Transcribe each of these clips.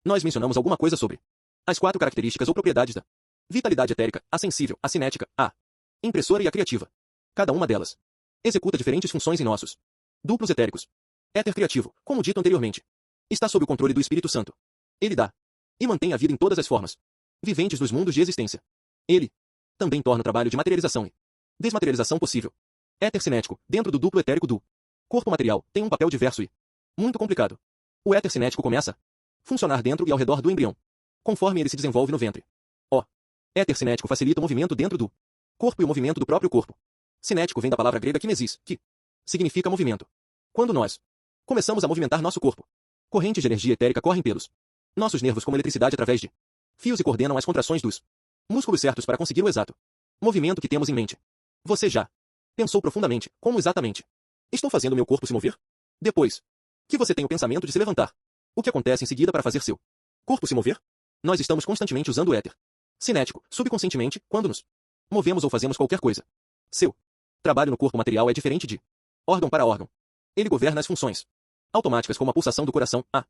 nós mencionamos alguma coisa sobre as 4 características ou propriedades da vitalidade etérica, a sensível, a cinética, a impressora e a criativa. Cada uma delas executa diferentes funções em nossos duplos etéricos. Éter criativo, como dito anteriormente, está sob o controle do Espírito Santo. Ele dá e mantém a vida em todas as formas viventes dos mundos de existência. Ele também torna o trabalho de materialização e desmaterialização possível. Éter cinético, dentro do duplo etérico do corpo material, tem um papel diverso e muito complicado. O éter cinético começa a funcionar dentro e ao redor do embrião, conforme ele se desenvolve no ventre. O éter cinético facilita o movimento dentro do corpo e o movimento do próprio corpo. Cinético vem da palavra grega kinesis, que significa movimento. Quando nós começamos a movimentar nosso corpo, correntes de energia etérica correm pelos nossos nervos como eletricidade através de fios e coordenam as contrações dos músculos certos para conseguir o exato movimento que temos em mente. Você já pensou profundamente como exatamente estou fazendo meu corpo se mover? Depois que você tem o pensamento de se levantar, o que acontece em seguida para fazer seu corpo se mover? Nós estamos constantemente usando o éter cinético, subconscientemente, quando nos movemos ou fazemos qualquer coisa. Seu trabalho no corpo material é diferente de órgão para órgão. Ele governa as funções automáticas como a pulsação do coração, a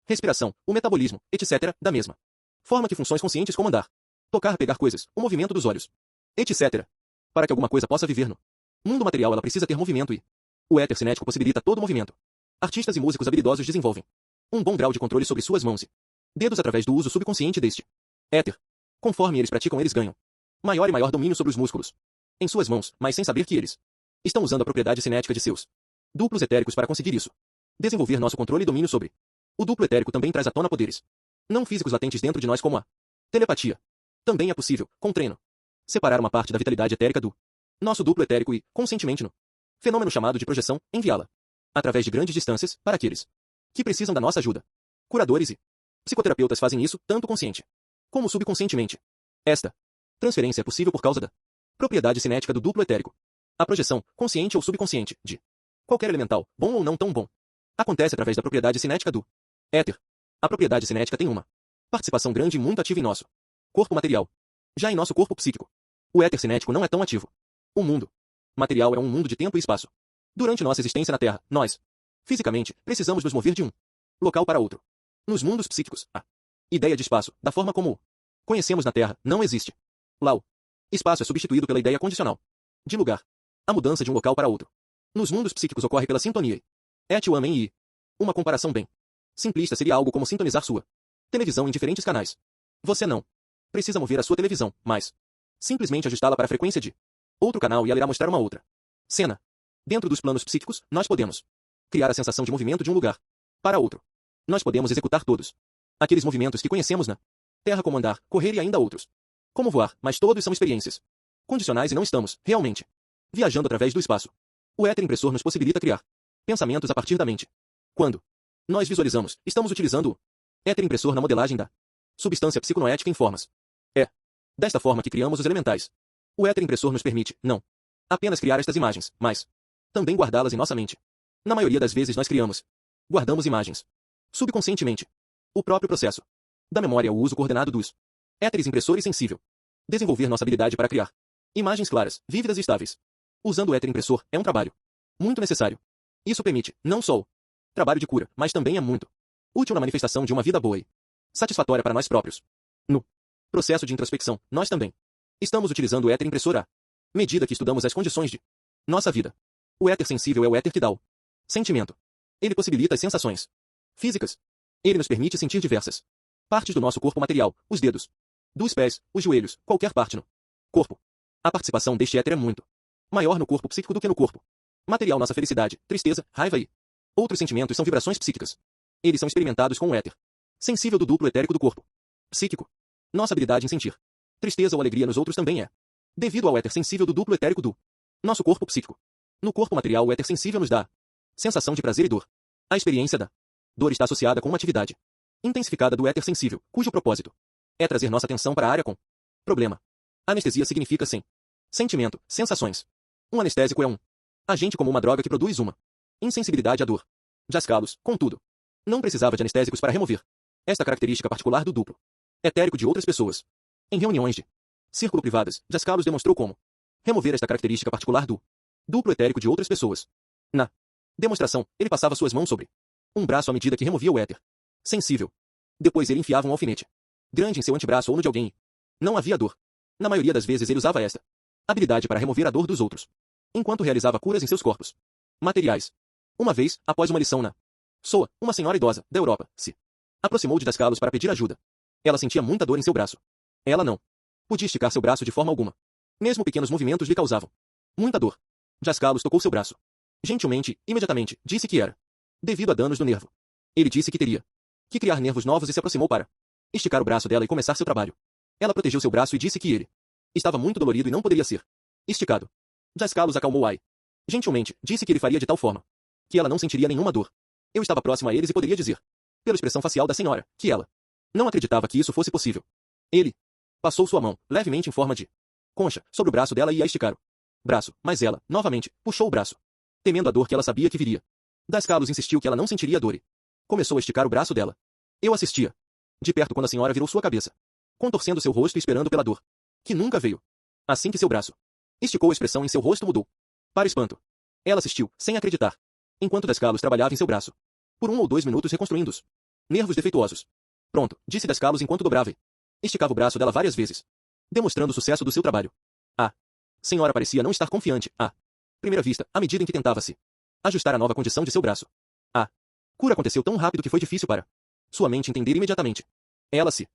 respiração, o metabolismo, etc., da mesma forma que funções conscientes como andar, tocar, pegar coisas, o movimento dos olhos, etc. Para que alguma coisa possa viver no mundo material, ela precisa ter movimento e o éter cinético possibilita todo o movimento. Artistas e músicos habilidosos desenvolvem um bom grau de controle sobre suas mãos e dedos através do uso subconsciente deste éter. Conforme eles praticam, eles ganham maior e maior domínio sobre os músculos em suas mãos, mas sem saber que eles estão usando a propriedade cinética de seus duplos etéricos para conseguir isso. Desenvolver nosso controle e domínio sobre o duplo etérico também traz à tona poderes não físicos latentes dentro de nós, como a telepatia. Também é possível, com treino, separar uma parte da vitalidade etérica do nosso duplo etérico e, conscientemente no fenômeno chamado de projeção, enviá-la através de grandes distâncias para aqueles que precisam da nossa ajuda. Curadores e psicoterapeutas fazem isso tanto consciente como subconscientemente. Esta transferência é possível por causa da propriedade cinética do duplo etérico. A projeção, consciente ou subconsciente, de qualquer elemental, bom ou não tão bom, acontece através da propriedade cinética do éter. A propriedade cinética tem uma participação grande e muito ativa em nosso corpo material. Já em nosso corpo psíquico, o éter cinético não é tão ativo. O mundo material é um mundo de tempo e espaço. Durante nossa existência na Terra, nós, fisicamente, precisamos nos mover de um local para outro. Nos mundos psíquicos, a ideia de espaço, da forma como o conhecemos na Terra, não existe. Lá o espaço é substituído pela ideia condicional de lugar. A mudança de um local para outro nos mundos psíquicos ocorre pela sintonia. E uma comparação bem simplista seria algo como sintonizar sua televisão em diferentes canais. Você não precisa mover a sua televisão, mas simplesmente ajustá-la para a frequência de outro canal e ela irá mostrar uma outra cena. Dentro dos planos psíquicos, nós podemos criar a sensação de movimento de um lugar para outro. Nós podemos executar todos aqueles movimentos que conhecemos na Terra, como andar, correr e ainda outros, como voar, mas todos são experiências condicionais e não estamos, realmente, viajando através do espaço. O éter impressor nos possibilita criar pensamentos a partir da mente. Quando nós visualizamos, estamos utilizando o éter impressor na modelagem da substância psiconoética em formas. É desta forma que criamos os elementais. O éter impressor nos permite, não apenas criar estas imagens, mas também guardá-las em nossa mente. Na maioria das vezes nós guardamos imagens subconscientemente. O próprio processo da memória é o uso coordenado dos éteres impressor e sensível. Desenvolver nossa habilidade para criar imagens claras, vívidas e estáveis usando o éter impressor é um trabalho muito necessário. Isso permite, não só o trabalho de cura, mas também é muito útil na manifestação de uma vida boa e satisfatória para nós próprios. No processo de introspecção, nós também estamos utilizando o éter impressor à medida que estudamos as condições de nossa vida. O éter sensível é o éter que dá o sentimento. Ele possibilita as sensações físicas. Ele nos permite sentir diversas partes do nosso corpo material, os dedos, dos pés, os joelhos, qualquer parte no corpo. A participação deste éter é muito maior no corpo psíquico do que no corpo material. Nossa felicidade, tristeza, raiva e outros sentimentos são vibrações psíquicas. Eles são experimentados com o éter sensível do duplo etérico do corpo psíquico. Nossa habilidade em sentir tristeza ou alegria nos outros também é devido ao éter sensível do duplo etérico do nosso corpo psíquico. No corpo material, o éter sensível nos dá sensação de prazer e dor. A experiência da dor está associada com uma atividade intensificada do éter sensível, cujo propósito é trazer nossa atenção para a área com problema. Anestesia significa sem sentimento, sensações. Um anestésico é um agente como uma droga que produz uma insensibilidade à dor. Jascalos, contudo, não precisava de anestésicos para remover esta característica particular do duplo etérico de outras pessoas. Em reuniões de círculo privadas, Jascalos demonstrou como remover esta característica particular do duplo etérico de outras pessoas. Na demonstração, ele passava suas mãos sobre um braço à medida que removia o éter sensível. Depois ele enfiava um alfinete grande em seu antebraço ou no de alguém. Não havia dor. Na maioria das vezes ele usava esta habilidade para remover a dor dos outros, enquanto realizava curas em seus corpos materiais. Uma vez, após uma lição na SOA, uma senhora idosa, da Europa, se aproximou de Dascalos para pedir ajuda. Ela sentia muita dor em seu braço. Ela não podia esticar seu braço de forma alguma. Mesmo pequenos movimentos lhe causavam muita dor. Dascalos tocou seu braço. Gentilmente, imediatamente, disse que era devido a danos do nervo. Ele disse que teria que criar nervos novos e se aproximou para esticar o braço dela e começar seu trabalho. Ela protegeu seu braço e disse que ele estava muito dolorido e não poderia ser esticado. Dascalos acalmou Ai. Gentilmente, disse que ele faria de tal forma que ela não sentiria nenhuma dor. Eu estava próximo a eles e poderia dizer, pela expressão facial da senhora, que ela não acreditava que isso fosse possível. Ele passou sua mão, levemente em forma de concha, sobre o braço dela e ia esticar o braço, mas ela, novamente, puxou o braço, temendo a dor que ela sabia que viria. Dascalos insistiu que ela não sentiria dor e começou a esticar o braço dela. Eu assistia de perto quando a senhora virou sua cabeça, contorcendo seu rosto e esperando pela dor, que nunca veio. Assim que seu braço esticou, a expressão em seu rosto mudou. Para espanto. Ela assistiu, sem acreditar, enquanto Dascalos trabalhava em seu braço, por 1 ou 2 minutos reconstruindo os nervos defeituosos. Pronto, disse Dascalos enquanto dobrava e esticava o braço dela várias vezes, demonstrando o sucesso do seu trabalho. A senhora parecia não estar confiante, à primeira vista, à medida em que tentava se ajustar à nova condição de seu braço. A cura aconteceu tão rápido que foi difícil para sua mente entender imediatamente. Ela se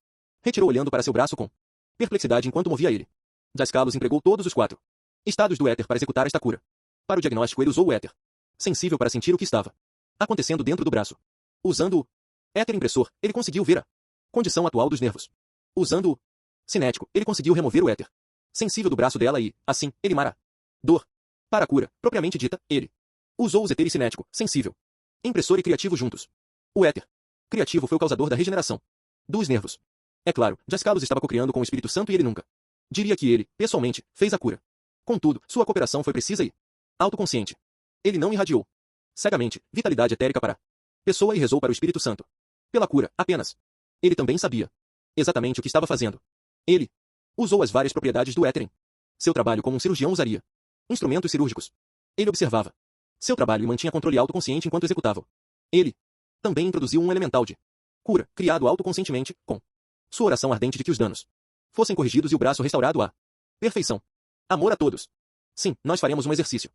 retirou olhando para seu braço com perplexidade enquanto movia ele. Dascalos empregou todos os 4 estados do éter para executar esta cura. Para o diagnóstico ele usou o éter sensível para sentir o que estava acontecendo dentro do braço. Usando o éter impressor, ele conseguiu ver a condição atual dos nervos. Usando o cinético, ele conseguiu remover o éter sensível do braço dela e, assim, elimar a dor. Para a cura, propriamente dita, ele usou o éter cinético, sensível, impressor e criativo juntos. O éter criativo foi o causador da regeneração dos nervos. É claro, Dascalos estava cocriando com o Espírito Santo e ele nunca diria que ele, pessoalmente, fez a cura. Contudo, sua cooperação foi precisa e autoconsciente. Ele não irradiou cegamente vitalidade etérica para a pessoa e rezou para o Espírito Santo pela cura, apenas. Ele também sabia exatamente o que estava fazendo. Ele usou as várias propriedades do éter em seu trabalho como um cirurgião usaria instrumentos cirúrgicos. Ele observava seu trabalho e mantinha controle autoconsciente enquanto executava. Ele também introduziu um elemental de cura, criado autoconscientemente, com sua oração ardente de que os danos fossem corrigidos e o braço restaurado à perfeição. Amor a todos. Sim, nós faremos um exercício.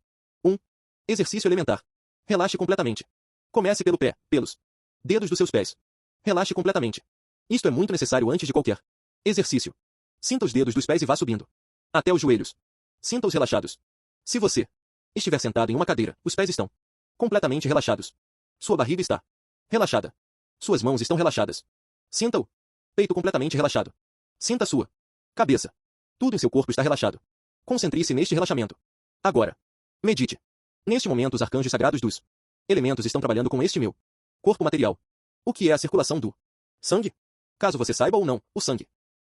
Exercício elementar. Relaxe completamente. Comece pelo pé, pelos dedos dos seus pés. Relaxe completamente. Isto é muito necessário antes de qualquer exercício. Sinta os dedos dos pés e vá subindo até os joelhos. Sinta-os relaxados. Se você estiver sentado em uma cadeira, os pés estão completamente relaxados. Sua barriga está relaxada. Suas mãos estão relaxadas. Sinta o peito completamente relaxado. Sinta a sua cabeça. Tudo em seu corpo está relaxado. Concentre-se neste relaxamento. Agora, medite. Neste momento os arcanjos sagrados dos elementos estão trabalhando com este meu corpo material. O que é a circulação do sangue? Caso você saiba ou não, o sangue.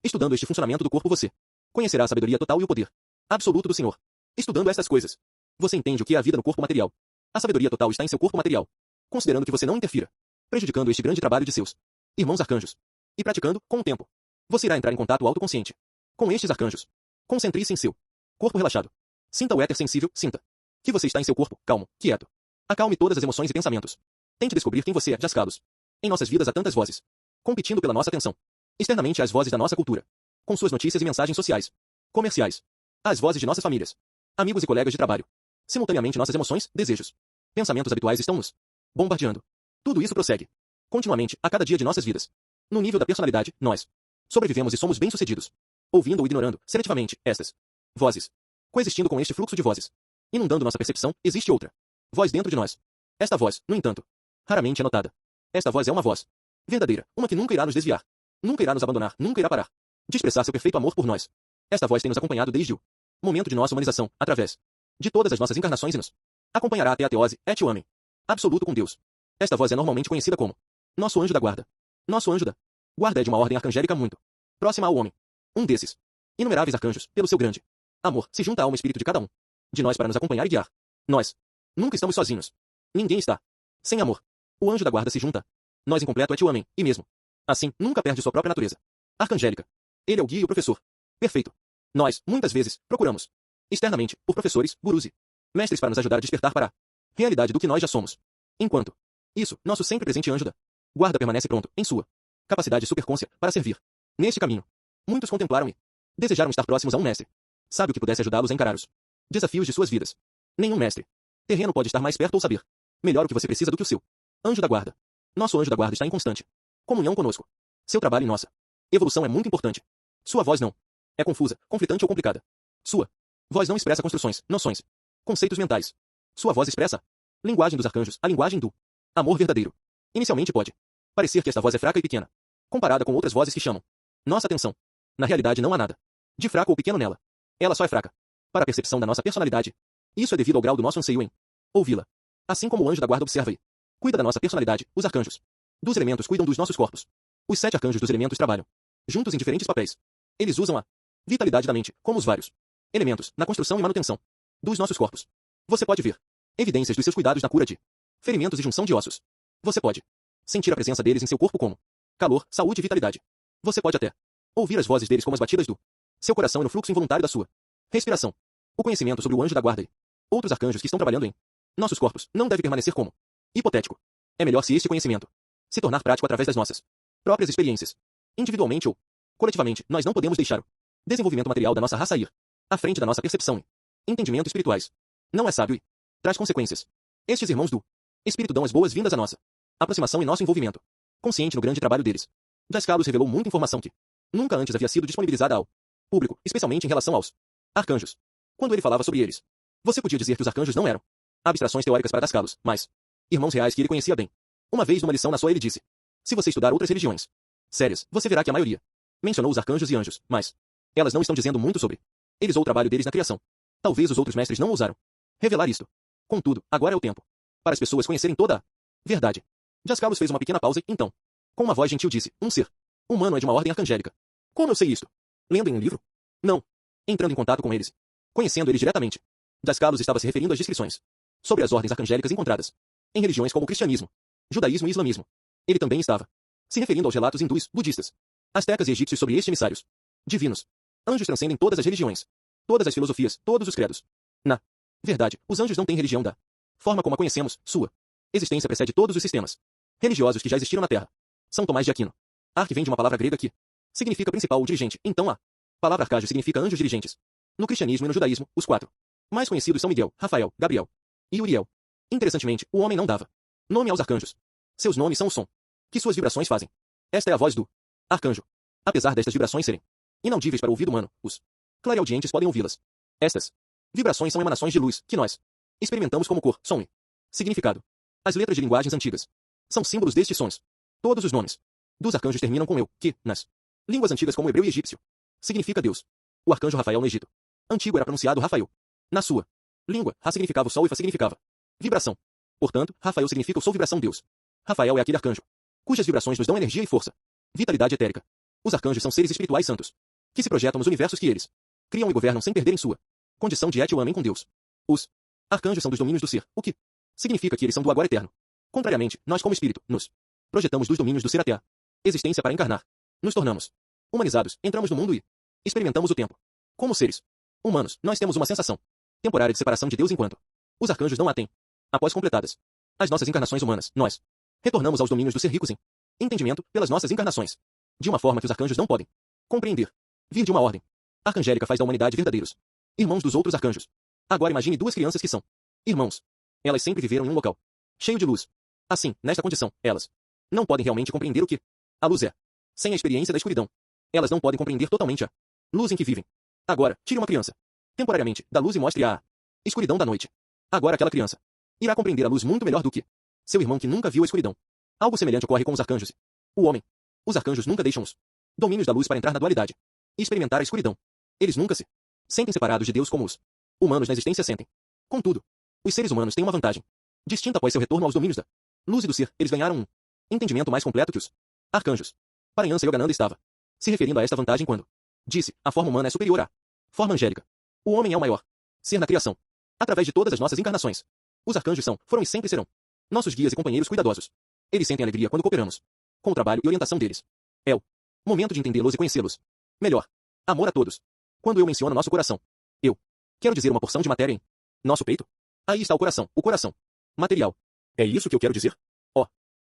Estudando este funcionamento do corpo você conhecerá a sabedoria total e o poder absoluto do Senhor. Estudando estas coisas, você entende o que é a vida no corpo material. A sabedoria total está em seu corpo material. Considerando que você não interfira, prejudicando este grande trabalho de seus irmãos arcanjos. E praticando, com o tempo, você irá entrar em contato autoconsciente com estes arcanjos. Concentre-se em seu corpo relaxado. Sinta o éter sensível, sinta que você está em seu corpo, calmo, quieto. Acalme todas as emoções e pensamentos. Tente descobrir quem você é, Dascalos. Em nossas vidas há tantas vozes, competindo pela nossa atenção. Externamente há as vozes da nossa cultura, com suas notícias e mensagens sociais, comerciais. Há as vozes de nossas famílias, amigos e colegas de trabalho. Simultaneamente nossas emoções, desejos, pensamentos habituais estão nos bombardeando. Tudo isso prossegue continuamente, a cada dia de nossas vidas. No nível da personalidade, nós sobrevivemos e somos bem-sucedidos, ouvindo ou ignorando, seletivamente, estas vozes. Coexistindo com este fluxo de vozes, inundando nossa percepção, existe outra voz dentro de nós. Esta voz, no entanto, raramente é notada. Esta voz é uma voz verdadeira, uma que nunca irá nos desviar, nunca irá nos abandonar, nunca irá parar de expressar seu perfeito amor por nós. Esta voz tem nos acompanhado desde o momento de nossa humanização, através de todas as nossas encarnações e nos acompanhará até a teose, et o homem absoluto com Deus. Esta voz é normalmente conhecida como nosso anjo da guarda. Nosso anjo da guarda é de uma ordem arcangélica muito próxima ao homem. Um desses inumeráveis arcanjos, pelo seu grande amor, se junta a alma e espírito de cada um de nós para nos acompanhar e guiar. Nós nunca estamos sozinhos. Ninguém está sem amor. O anjo da guarda se junta a nós incompleto et o homem, e mesmo assim, nunca perde sua própria natureza arcangélica. Ele é o guia e o professor perfeito. Nós, muitas vezes, procuramos externamente por professores, gurus e mestres para nos ajudar a despertar para a realidade do que nós já somos. Enquanto isso, nosso sempre presente anjo da guarda permanece pronto, em sua Capacidade superconsciente para servir. Neste caminho, muitos contemplaram e desejaram estar próximos a um mestre. Sábio que pudesse ajudá-los a encarar os desafios de suas vidas. Nenhum mestre terreno pode estar mais perto ou saber melhor o que você precisa do que o seu anjo da guarda. Nosso anjo da guarda está em constante comunhão conosco. Seu trabalho e nossa evolução é muito importante. Sua voz não é confusa, conflitante ou complicada. Sua voz não expressa construções, noções, conceitos mentais. Sua voz expressa a linguagem dos arcanjos, a linguagem do amor verdadeiro. Inicialmente pode parecer que esta voz é fraca e pequena, comparada com outras vozes que chamam nossa atenção. Na realidade não há nada de fraco ou pequeno nela. Ela só é fraca para a percepção da nossa personalidade. Isso é devido ao grau do nosso anseio em ouvi-la. Assim como o anjo da guarda observa e cuida da nossa personalidade, os arcanjos dos elementos cuidam dos nossos corpos. Os 7 arcanjos dos elementos trabalham juntos em diferentes papéis. Eles usam a vitalidade da mente, como os vários elementos, na construção e manutenção dos nossos corpos. Você pode ver evidências dos seus cuidados na cura de ferimentos e junção de ossos. Você pode sentir a presença deles em seu corpo como calor, saúde e vitalidade. Você pode até ouvir as vozes deles como as batidas do seu coração e no fluxo involuntário da sua respiração. O conhecimento sobre o anjo da guarda e outros arcanjos que estão trabalhando em nossos corpos não deve permanecer como hipotético. É melhor se este conhecimento se tornar prático através das nossas próprias experiências. Individualmente ou coletivamente, nós não podemos deixar o desenvolvimento material da nossa raça ir à frente da nossa percepção e entendimento espirituais. Não é sábio e traz consequências. Estes irmãos do Espírito dão as boas-vindas à nossa aproximação e nosso envolvimento consciente no grande trabalho deles. Jascalos revelou muita informação que nunca antes havia sido disponibilizada ao público, especialmente em relação aos arcanjos. Quando ele falava sobre eles, você podia dizer que os arcanjos não eram abstrações teóricas para Jascalos, mas irmãos reais que ele conhecia bem. Uma vez numa lição na sua ele disse: se você estudar outras religiões sérias, você verá que a maioria mencionou os arcanjos e anjos, mas elas não estão dizendo muito sobre eles ou o trabalho deles na criação. Talvez os outros mestres não ousaram revelar isto. Contudo, agora é o tempo para as pessoas conhecerem toda a verdade. Jascalos fez uma pequena pausa e, então, com uma voz gentil disse: um ser humano é de uma ordem arcangélica. Como eu sei isto? Lendo em um livro? Não. Entrando em contato com eles. Conhecendo eles diretamente. Jascalos estava se referindo às descrições sobre as ordens arcangélicas encontradas em religiões como o cristianismo, judaísmo e islamismo. Ele também estava se referindo aos relatos hindus, budistas, astecas e egípcios sobre estes emissários divinos. Anjos transcendem todas as religiões, todas as filosofias, todos os credos. Na verdade, os anjos não têm religião da forma como a conhecemos, sua existência precede todos os sistemas religiosos que já existiram na Terra. São Tomás de Aquino. Arque vem de uma palavra grega que significa principal ou dirigente, então a palavra arcanjo significa anjos dirigentes. No cristianismo e no judaísmo, os 4 mais conhecidos são Miguel, Rafael, Gabriel e Uriel. Interessantemente, o homem não dava nome aos arcanjos. Seus nomes são o som que suas vibrações fazem. Esta é a voz do arcanjo. Apesar destas vibrações serem inaudíveis para o ouvido humano, os clareaudientes podem ouvi-las. Estas vibrações são emanações de luz que nós experimentamos como cor, som e significado. As letras de linguagens antigas são símbolos destes sons. Todos os nomes dos arcanjos terminam com eu, que, nas línguas antigas como hebreu e egípcio, significa Deus. O arcanjo Rafael no Egito antigo era pronunciado Rafael. Na sua língua, Ra significava o sol e Fa significava vibração. Portanto, Rafael significa o sol vibração Deus. Rafael é aquele arcanjo cujas vibrações nos dão energia e força, vitalidade etérica. Os arcanjos são seres espirituais santos que se projetam nos universos que eles criam e governam sem perderem sua condição de et ou amém com Deus. Os arcanjos são dos domínios do ser, o que significa que eles são do agora eterno. Contrariamente, nós como espírito, nos projetamos dos domínios do ser até a existência para encarnar. Nos tornamos humanizados, entramos no mundo e experimentamos o tempo. Como seres humanos, nós temos uma sensação temporária de separação de Deus enquanto os arcanjos não a têm. Após completadas as nossas encarnações humanas, nós retornamos aos domínios do ser ricos em entendimento pelas nossas encarnações, de uma forma que os arcanjos não podem compreender. Vir de uma ordem arcangélica faz da humanidade verdadeiros irmãos dos outros arcanjos. Agora imagine 2 crianças que são irmãos. Elas sempre viveram em um local cheio de luz. Assim, nesta condição, elas não podem realmente compreender o que a luz é. Sem a experiência da escuridão, elas não podem compreender totalmente a luz em que vivem. Agora, tire uma criança temporariamente da luz e mostre a escuridão da noite. Agora aquela criança irá compreender a luz muito melhor do que seu irmão que nunca viu a escuridão. Algo semelhante ocorre com os arcanjos. O homem. Os arcanjos nunca deixam os domínios da luz para entrar na dualidade e experimentar a escuridão. Eles nunca se sentem separados de Deus como os humanos na existência sentem. Contudo, os seres humanos têm uma vantagem distinta após seu retorno aos domínios da luz e do ser. Eles ganharam um entendimento mais completo que os arcanjos. Paranhansa Yogananda estava se referindo a esta vantagem quando disse: a forma humana é superior à forma angélica. O homem é o maior ser na criação. Através de todas as nossas encarnações, os arcanjos são, foram e sempre serão nossos guias e companheiros cuidadosos. Eles sentem alegria quando cooperamos com o trabalho e orientação deles. É o momento de entendê-los e conhecê-los melhor. Amor a todos. Quando eu menciono nosso coração, eu quero dizer uma porção de matéria em nosso peito. Aí está o coração material. É isso que eu quero dizer?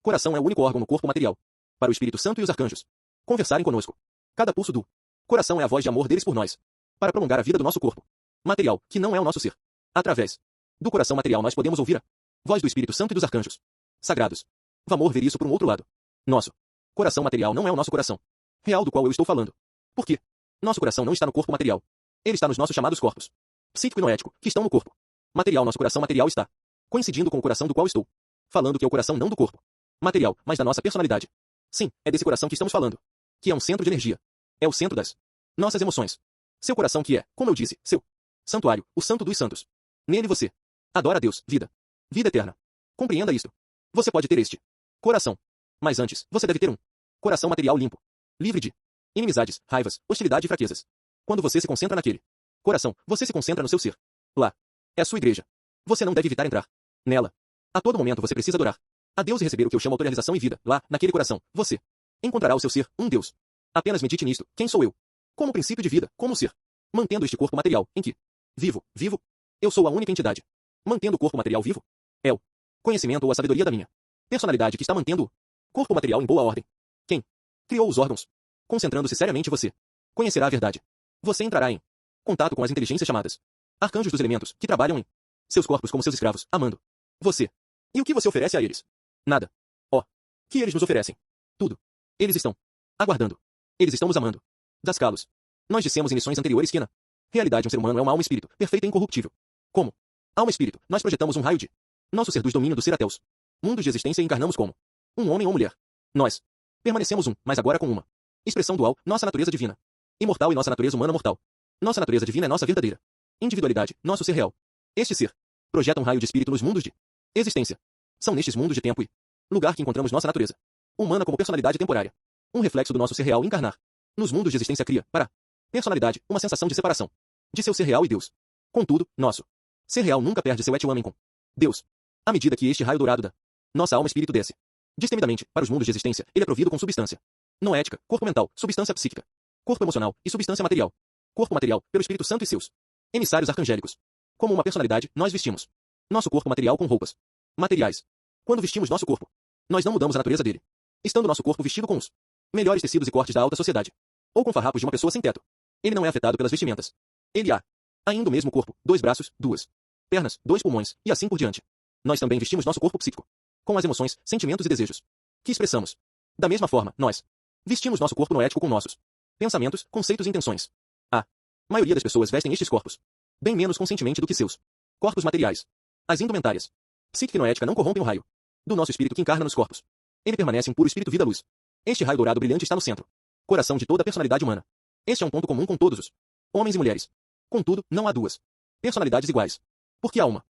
Coração é o único órgão no corpo material para o Espírito Santo e os arcanjos conversarem conosco. Cada pulso do coração é a voz de amor deles por nós, para prolongar a vida do nosso corpo material, que não é o nosso ser. Através do coração material nós podemos ouvir a voz do Espírito Santo e dos arcanjos sagrados. Vamos ver isso por um outro lado. Nosso coração material não é o nosso coração real do qual eu estou falando. Por quê? Nosso coração não está no corpo material. Ele está nos nossos chamados corpos psíquico e noético, que estão no corpo material. Nosso coração material está coincidindo com o coração do qual estou falando, que é o coração não do corpo material, mas da nossa personalidade. Sim, é desse coração que estamos falando, que é um centro de energia. É o centro das nossas emoções. Seu coração que é, como eu disse, seu santuário, o santo dos santos. Nele você adora a Deus, vida eterna. Compreenda isto. Você pode ter este coração, mas antes, você deve ter um coração material limpo, livre de inimizades, raivas, hostilidade e fraquezas. Quando você se concentra naquele coração, você se concentra no seu ser. Lá é a sua igreja. Você não deve evitar entrar nela. A todo momento você precisa adorar a Deus e receber o que eu chamo autorrealização e vida. Lá, naquele coração, você encontrará o seu ser, um Deus. Apenas medite nisto. Quem sou eu? Como princípio de vida, como ser. Mantendo este corpo material, em que vivo. Eu sou a única entidade. Mantendo o corpo material vivo. É o conhecimento ou a sabedoria da minha personalidade que está mantendo o corpo material em boa ordem. Quem criou os órgãos? Concentrando-se seriamente você conhecerá a verdade. Você entrará em contato com as inteligências chamadas arcanjos dos elementos, que trabalham em seus corpos como seus escravos, amando você. E o que você oferece a eles? Nada. Ó, que eles nos oferecem? Tudo. Eles estão aguardando. Eles estão nos amando. Dascalos. Nós dissemos em lições anteriores que na realidade um ser humano é uma alma-espírito, perfeita e incorruptível. Como alma-espírito, nós projetamos um raio de nosso ser dos domínios do ser até os mundos de existência e encarnamos como um homem ou mulher. Nós permanecemos mas agora com uma expressão dual, nossa natureza divina imortal e nossa natureza humana mortal. Nossa natureza divina é nossa verdadeira individualidade, nosso ser real. Este ser projeta um raio de espírito nos mundos de existência. São nestes mundos de tempo e lugar que encontramos nossa natureza humana como personalidade temporária. Um reflexo do nosso ser real encarnar. Nos mundos de existência cria, para a personalidade, uma sensação de separação de seu ser real e Deus. Contudo, nosso ser real nunca perde seu et-homem com Deus. À medida que este raio dourado da nossa alma-espírito desce destemidamente para os mundos de existência, ele é provido com substância noética, corpo mental, substância psíquica, corpo emocional e substância material. Corpo material, pelo Espírito Santo e seus emissários arcangélicos. Como uma personalidade, nós vestimos nosso corpo material com roupas materiais. Quando vestimos nosso corpo, nós não mudamos a natureza dele. Estando nosso corpo vestido com os melhores tecidos e cortes da alta sociedade, ou com farrapos de uma pessoa sem teto, ele não é afetado pelas vestimentas. Ele há ainda o mesmo corpo, 2 braços, 2 pernas, 2 pulmões, e assim por diante. Nós também vestimos nosso corpo psíquico com as emoções, sentimentos e desejos que expressamos. Da mesma forma, nós vestimos nosso corpo noético com nossos pensamentos, conceitos e intenções. A maioria das pessoas vestem estes corpos bem menos conscientemente do que seus corpos materiais. As indumentárias psíquica e noética não corrompem o raio do nosso espírito que encarna nos corpos. Ele permanece um puro espírito vida-luz. Este raio dourado brilhante está no centro, coração de toda a personalidade humana. Este é um ponto comum com todos os homens e mulheres. Contudo, não há duas personalidades iguais. Porque há uma.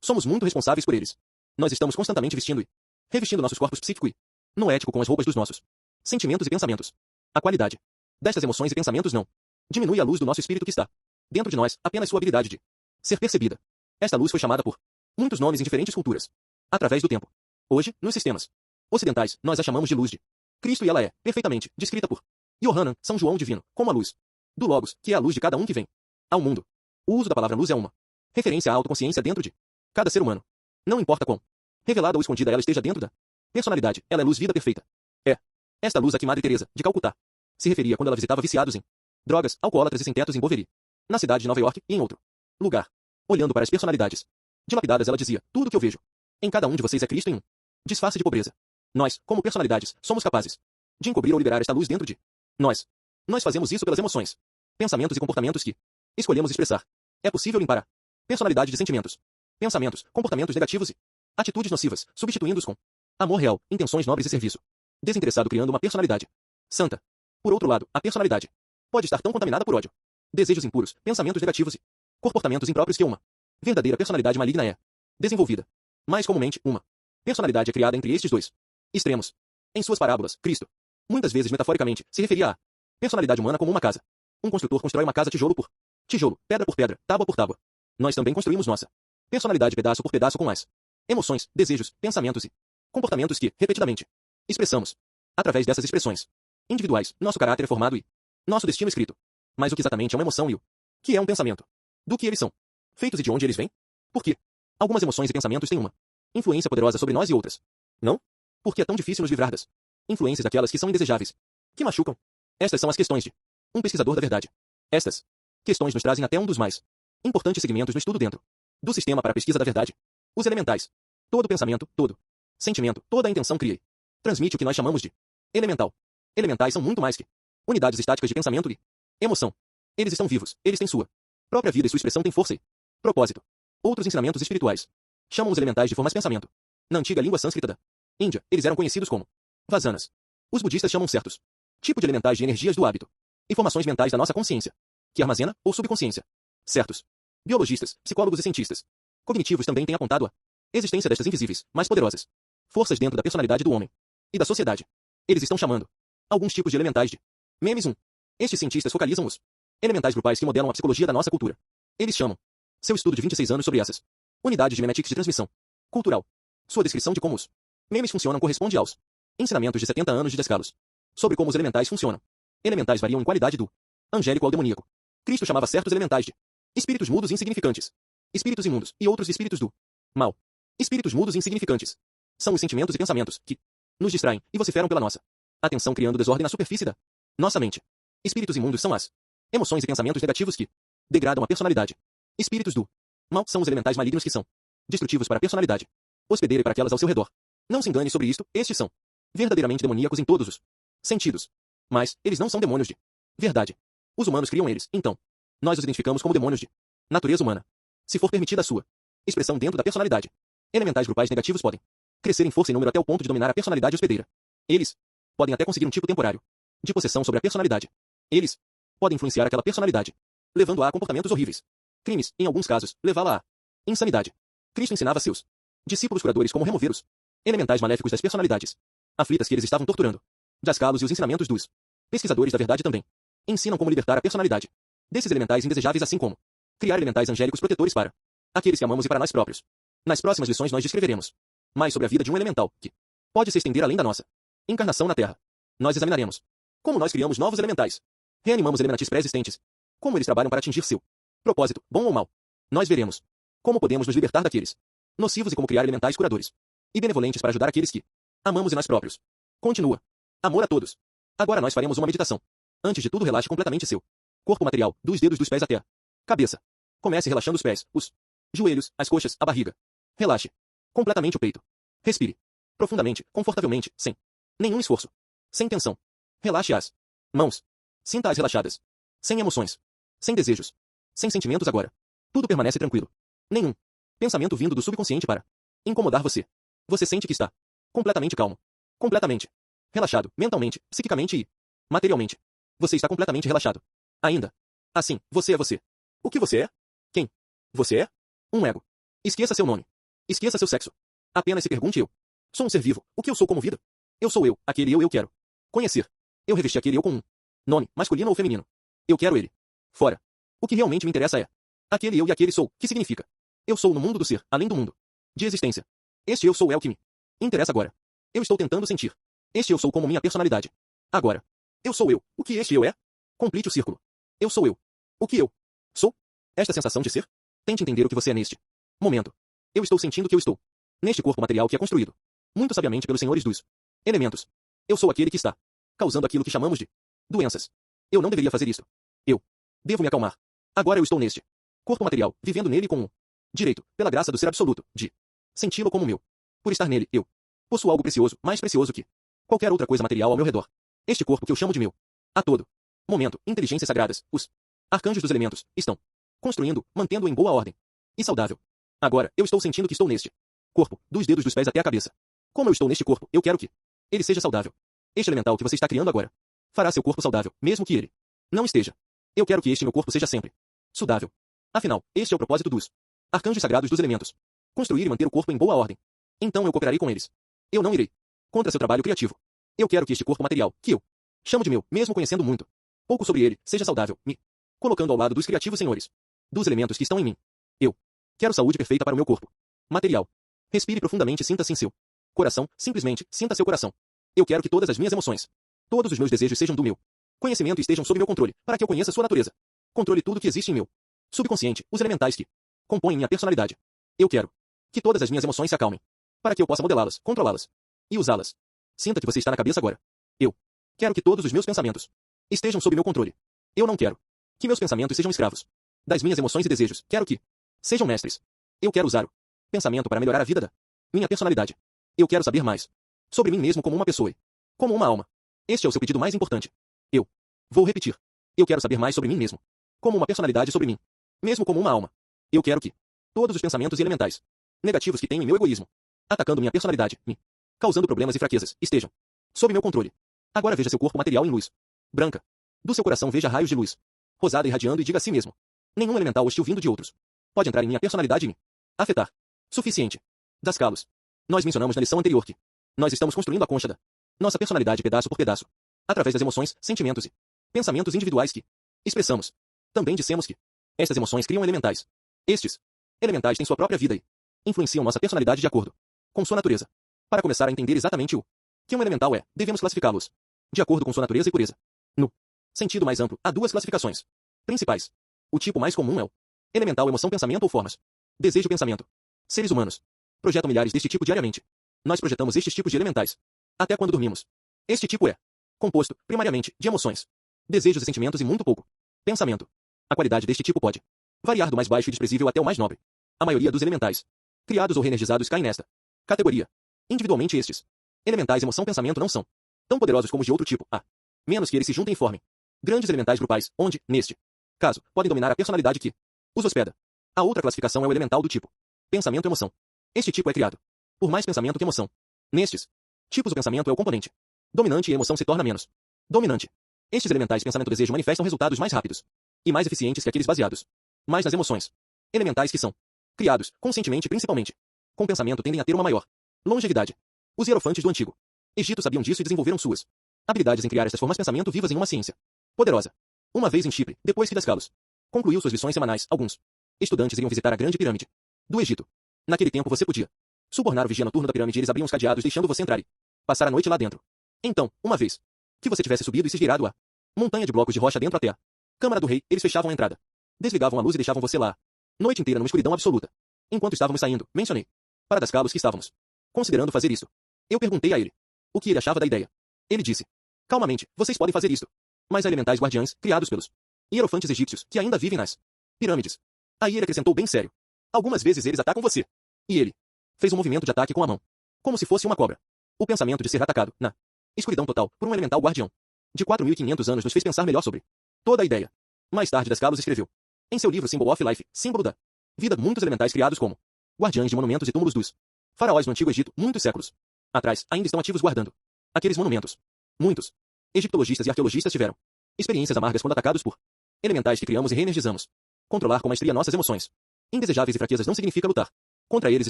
Somos muito responsáveis por eles. Nós estamos constantemente vestindo e revestindo nossos corpos psíquico e noético com as roupas dos nossos sentimentos e pensamentos. A qualidade destas emoções e pensamentos não diminui a luz do nosso espírito que está dentro de nós, apenas sua habilidade de ser percebida. Esta luz foi chamada por muitos nomes em diferentes culturas, através do tempo. Hoje, nos sistemas ocidentais, nós a chamamos de luz de Cristo e ela é, perfeitamente, descrita por Yohanan, São João divino, como a luz do Logos, que é a luz de cada um que vem ao mundo. O uso da palavra luz é uma referência à autoconsciência dentro de cada ser humano. Não importa quão revelada ou escondida ela esteja dentro da personalidade, ela é luz vida perfeita. É esta luz a que Madre Teresa, de Calcutá, se referia quando ela visitava viciados em drogas, alcoólatras e sem-tetos em Boveri, na cidade de Nova York e em outro lugar. Olhando para as personalidades dilapidadas, ela dizia: tudo o que eu vejo em cada um de vocês é Cristo em um disfarce de pobreza. Nós, como personalidades, somos capazes de encobrir ou liberar esta luz dentro de nós. Nós fazemos isso pelas emoções, pensamentos e comportamentos que escolhemos expressar. É possível limpar a personalidade de sentimentos, pensamentos, comportamentos negativos e atitudes nocivas, substituindo-os com amor real, intenções nobres e serviço desinteressado, criando uma personalidade santa. Por outro lado, a personalidade pode estar tão contaminada por ódio, desejos impuros, pensamentos negativos e comportamentos impróprios que uma verdadeira personalidade maligna é desenvolvida. Mais comumente, uma personalidade é criada entre estes dois extremos. Em suas parábolas, Cristo, muitas vezes metaforicamente, se referia à personalidade humana como uma casa. Um construtor constrói uma casa tijolo por tijolo, pedra por pedra, tábua por tábua. Nós também construímos nossa personalidade pedaço por pedaço com as emoções, desejos, pensamentos e comportamentos que, repetidamente, expressamos. Através dessas expressões individuais, nosso caráter é formado e nosso destino escrito. Mas o que exatamente é uma emoção e o que é um pensamento? Do que eles são feitos e de onde eles vêm? Por quê? Algumas emoções e pensamentos têm uma influência poderosa sobre nós e outras não? Por que é tão difícil nos livrar das Influências daquelas que são indesejáveis, que machucam. Estas são as questões de um pesquisador da verdade. Estas questões nos trazem até um dos mais importantes segmentos no estudo dentro do sistema para a pesquisa da verdade. Os elementais. Todo pensamento, todo sentimento, toda a intenção cria e transmite o que nós chamamos de elemental. Elementais são muito mais que unidades estáticas de pensamento e emoção. Eles estão vivos, eles têm sua própria vida e sua expressão tem força e propósito. Outros ensinamentos espirituais chamam os elementais de formas de pensamento. Na antiga língua sânscrita da Índia, eles eram conhecidos como vasanas. Os budistas chamam certos tipo de elementais de energias do hábito, informações mentais da nossa consciência, que armazena ou subconsciência. Certos biologistas, psicólogos e cientistas cognitivos também têm apontado a existência destas invisíveis, mais poderosas forças dentro da personalidade do homem e da sociedade. Eles estão chamando alguns tipos de elementais de memes 1. Estes cientistas focalizam os elementais grupais que modelam a psicologia da nossa cultura. Eles chamam seu estudo de 26 anos sobre essas unidades de memetics de transmissão cultural. Sua descrição de como os memes funcionam corresponde aos ensinamentos de 70 anos de Descalos sobre como os elementais funcionam. Elementais variam em qualidade do angélico ao demoníaco. Cristo chamava certos elementais de espíritos mudos e insignificantes, espíritos imundos, e outros espíritos do mal. Espíritos mudos e insignificantes são os sentimentos e pensamentos que nos distraem e vociferam pela nossa atenção, criando desordem na superfície da nossa mente. Espíritos imundos são as emoções e pensamentos negativos que degradam a personalidade. Espíritos do mal são os elementais malignos que são destrutivos para a personalidade, hospedeira e para aquelas ao seu redor. Não se engane sobre isto, estes são verdadeiramente demoníacos em todos os sentidos. Mas eles não são demônios de verdade. Os humanos criam eles, então nós os identificamos como demônios de natureza humana. Se for permitida a sua expressão dentro da personalidade, elementais grupais negativos podem crescer em força e número até o ponto de dominar a personalidade hospedeira. Eles podem até conseguir um tipo temporário de possessão sobre a personalidade. Eles podem influenciar aquela personalidade, levando-a a comportamentos horríveis, crimes, em alguns casos, levá-la à insanidade. Cristo ensinava a seus discípulos curadores como remover os elementais maléficos das personalidades aflitas que eles estavam torturando. Dascalos e os ensinamentos dos pesquisadores da verdade também ensinam como libertar a personalidade desses elementais indesejáveis, assim como criar elementais angélicos protetores para aqueles que amamos e para nós próprios. Nas próximas lições nós descreveremos mais sobre a vida de um elemental que pode se estender além da nossa encarnação na Terra. Nós examinaremos como nós criamos novos elementais, reanimamos elementais pré-existentes, como eles trabalham para atingir seu propósito, bom ou mal. Nós veremos como podemos nos libertar daqueles nocivos e como criar elementais curadores e benevolentes para ajudar aqueles que amamos e nós próprios. Continua. Amor a todos. Agora nós faremos uma meditação. Antes de tudo, relaxe completamente seu corpo material, dos dedos dos pés até a cabeça. Comece relaxando os pés, os joelhos, as coxas, a barriga. Relaxe completamente o peito. Respire profundamente, confortavelmente, sem nenhum esforço, sem tensão. Relaxe as mãos. Sinta-as relaxadas, sem emoções, sem desejos, sem sentimentos agora. Tudo permanece tranquilo. Nenhum pensamento vindo do subconsciente para incomodar você. Você sente que está completamente calmo, completamente relaxado, mentalmente, psiquicamente e materialmente. Você está completamente relaxado. Ainda assim, você é você. O que você é? Quem você é? Um ego. Esqueça seu nome. Esqueça seu sexo. Apenas se pergunte: eu sou um ser vivo. O que eu sou como vida? Eu sou eu, aquele eu quero conhecer. Eu revesti aquele eu com um nome, masculino ou feminino. Eu quero ele fora. O que realmente me interessa é aquele eu e aquele sou, que significa eu sou no mundo do ser, além do mundo de existência. Este eu sou é o que me interessa agora. Eu estou tentando sentir este eu sou como minha personalidade. Agora, eu sou eu. O que este eu é? Complete o círculo. Eu sou eu. O que eu sou? Esta sensação de ser? Tente entender o que você é neste momento. Eu estou sentindo que eu estou neste corpo material que é construído muito sabiamente pelos senhores dos elementos. Eu sou aquele que está causando aquilo que chamamos de doenças. Eu não deveria fazer isto. Eu devo me acalmar. Agora eu estou neste corpo material, vivendo nele com o direito, pela graça do ser absoluto, de senti-lo como meu. Por estar nele, eu possuo algo precioso, mais precioso que qualquer outra coisa material ao meu redor. Este corpo que eu chamo de meu. A todo momento, inteligências sagradas, os arcanjos dos elementos, estão construindo, mantendo-o em boa ordem e saudável. Agora, eu estou sentindo que estou neste corpo, dos dedos dos pés até a cabeça. Como eu estou neste corpo, eu quero que ele seja saudável. Este elemental que você está criando agora fará seu corpo saudável, mesmo que ele não esteja. Eu quero que este meu corpo seja sempre saudável. Afinal, este é o propósito dos arcanjos sagrados dos elementos. Construir e manter o corpo em boa ordem. Então eu cooperarei com eles. Eu não irei contra seu trabalho criativo. Eu quero que este corpo material, que eu chamo de meu, mesmo conhecendo muito pouco sobre ele, seja saudável, me colocando ao lado dos criativos senhores, dos elementos que estão em mim. Eu quero saúde perfeita para o meu corpo material. Respire profundamente e sinta-se em seu coração, simplesmente, sinta seu coração. Eu quero que todas as minhas emoções, todos os meus desejos sejam do meu conhecimento e estejam sob meu controle, para que eu conheça sua natureza. Controle tudo que existe em meu subconsciente, os elementais que compõem minha personalidade. Eu quero que todas as minhas emoções se acalmem, para que eu possa modelá-las, controlá-las e usá-las Sinta que você está na cabeça agora. Eu quero que todos os meus pensamentos estejam sob meu controle. Eu não quero que meus pensamentos sejam escravos das minhas emoções e desejos. Quero que sejam mestres. Eu quero usar o pensamento para melhorar a vida da minha personalidade. Eu quero saber mais sobre mim mesmo como uma pessoa e como uma alma. Este é o seu pedido mais importante. Eu vou repetir. Eu quero saber mais sobre mim mesmo como uma personalidade sobre mim mesmo como uma alma. Eu quero que todos os pensamentos elementais negativos que tenho em meu egoísmo, atacando minha personalidade, me causando problemas e fraquezas, estejam sob meu controle. Agora veja seu corpo material em luz branca. Do seu coração veja raios de luz rosada irradiando e diga a si mesmo: nenhum elemental hostil vindo de outros pode entrar em minha personalidade e me afetar. Suficiente. Das Kalos. Nós mencionamos na lição anterior que nós estamos construindo a concha da nossa personalidade pedaço por pedaço, através das emoções, sentimentos e pensamentos individuais que expressamos. Também dissemos que estas emoções criam elementais. Estes elementais têm sua própria vida e influenciam nossa personalidade de acordo com sua natureza. Para começar a entender exatamente o que um elemental é, devemos classificá-los de acordo com sua natureza e pureza. No sentido mais amplo, há duas classificações principais. O tipo mais comum é o elemental emoção, pensamento ou formas. Desejo, pensamento. Seres humanos projetam milhares deste tipo diariamente. Nós projetamos estes tipos de elementais até quando dormimos. Este tipo é composto, primariamente, de emoções, desejos e sentimentos e muito pouco pensamento. A qualidade deste tipo pode variar do mais baixo e desprezível até o mais nobre. A maioria dos elementais criados ou reenergizados caem nesta categoria. Individualmente estes elementais emoção, pensamento não são tão poderosos como os de outro tipo, a menos que eles se juntem e formem grandes elementais grupais, onde, neste caso, podem dominar a personalidade que os hospeda. A outra classificação é o elemental do tipo pensamento e emoção. Este tipo é criado por mais pensamento que emoção. Nestes tipos, o pensamento é o componente dominante e a emoção se torna menos dominante. Estes elementais pensamento e desejo manifestam resultados mais rápidos e mais eficientes que aqueles baseados mais nas emoções. Elementais que são criados, conscientemente principalmente, com pensamento tendem a ter uma maior longevidade. Os hierofantes do antigo Egito sabiam disso e desenvolveram suas habilidades em criar estas formas de pensamento vivas em uma ciência poderosa. Uma vez em Chipre, depois que Dascalos concluiu suas lições semanais, alguns estudantes iriam visitar a grande pirâmide do Egito. Naquele tempo você podia subornar o vigia noturno da pirâmide e eles abriam os cadeados deixando você entrar e passar a noite lá dentro. Então, uma vez que você tivesse subido e se esgueirado a montanha de blocos de rocha dentro até a câmara do rei, eles fechavam a entrada, desligavam a luz e deixavam você lá, noite inteira numa escuridão absoluta. Enquanto estávamos saindo, mencionei para Dascalos que estávamos considerando fazer isso. Eu perguntei a ele o que ele achava da ideia. Ele disse: calmamente, vocês podem fazer isto. Mas há elementais guardiães, criados pelos hierofantes egípcios, que ainda vivem nas pirâmides. Aí ele acrescentou bem sério: algumas vezes eles atacam você. E ele fez um movimento de ataque com a mão, como se fosse uma cobra. O pensamento de ser atacado, na escuridão total, por um elemental guardião de 4.500 anos nos fez pensar melhor sobre toda a ideia. Mais tarde, Dascalos escreveu em seu livro Symbol of Life, símbolo da vida, muitos elementais criados como guardiães de monumentos e túmulos dos faraós no Antigo Egito, muitos séculos atrás, ainda estão ativos guardando aqueles monumentos. Muitos egiptologistas e arqueologistas tiveram experiências amargas quando atacados por elementais que criamos e reenergizamos. Controlar com maestria nossas emoções indesejáveis e fraquezas não significa lutar contra eles e